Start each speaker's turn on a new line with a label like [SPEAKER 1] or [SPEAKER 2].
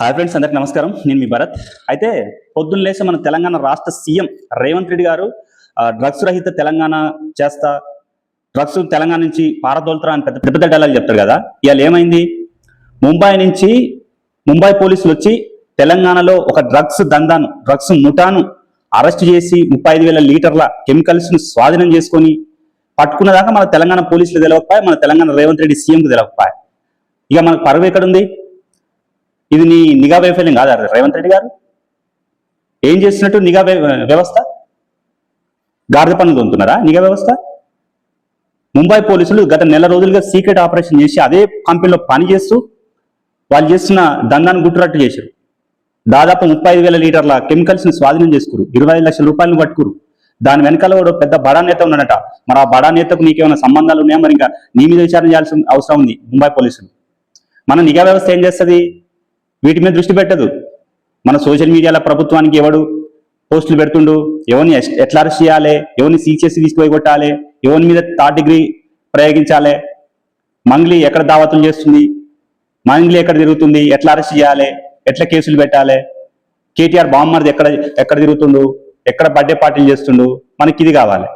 [SPEAKER 1] Hi friends, అందరికి నమస్కారం. నేను మీ భరత్. అయితే పొద్దున్న లేసి మన తెలంగాణ రాష్ట్ర సీఎం రేవంత్ రెడ్డి గారు డ్రగ్స్ రహిత తెలంగాణ చేస్తా, డ్రగ్స్ తెలంగాణ నుంచి పారదోలుతారా అని పెద్ద పెద్ద డైలాగ్ చెప్తారు కదా. ఇవాళ ఏమైంది? ముంబై పోలీసులు వచ్చి తెలంగాణలో ఒక డ్రగ్స్ ముఠాను అరెస్ట్ చేసి 35,000 లీటర్ల కెమికల్స్ ను స్వాధీనం చేసుకొని పట్టుకున్నదాకా మన తెలంగాణ పోలీసులు తెలవకపోయి, మన తెలంగాణ రేవంత్ రెడ్డి సీఎంకు తెలవకపోయి. ఇక మనకు పరువు ఎక్కడుంది? ఇది నీ నిఘా వైఫల్యం కాదా రేవంత్ రెడ్డి గారు? ఏం చేస్తున్నట్టు నిఘా వ్యవస్థ? గాడిద పనులు తొంతున్నారా నిఘా వ్యవస్థ? ముంబై పోలీసులు గత నెల రోజులుగా సీక్రెట్ ఆపరేషన్ చేసి అదే కంపెనీలో పనిచేస్తూ వాళ్ళు చేస్తున్న దందాన్ని గుట్టురట్టు చేశారు. దాదాపు 35,000 లీటర్ల కెమికల్స్ ని స్వాధీనం చేసుకురు, 25 లక్షల రూపాయలను పట్టుకురు. దాని వెనకాల కూడా పెద్ద బడా నేత ఉన్నాడట. మరి ఆ బడా నేతకు నీకేమైనా సంబంధాలు ఉన్నాయా? మరి ఇంకా నీ మీద విచారణ చేయాల్సిన అవసరం ఉంది ముంబై పోలీసులు. మన నిఘా వ్యవస్థ ఏం చేస్తుంది? వీటి మీద దృష్టి పెట్టదు. మన సోషల్ మీడియాలో ప్రభుత్వానికి ఎవడు పోస్టులు పెడుతుండు, ఎవరిని ఎట్లా అరెస్ట్ చేయాలి, ఎవరిని సీజ్ చేసి తీసుకుపోయి కొట్టాలి, ఎవరి మీద 3rd డిగ్రీ ప్రయోగించాలి, మంగ్లీ ఎక్కడ దావతులు చేస్తుంది, మంగ్లీ ఎక్కడ తిరుగుతుంది, ఎట్లా అరెస్ట్ చేయాలి, ఎట్లా కేసులు పెట్టాలి, కేటీఆర్ బామ్మర్ది ఎక్కడ తిరుగుతుండు, ఎక్కడ బర్త్డే పార్టీలు చేస్తుండు, మనకి ఇది కావాలి.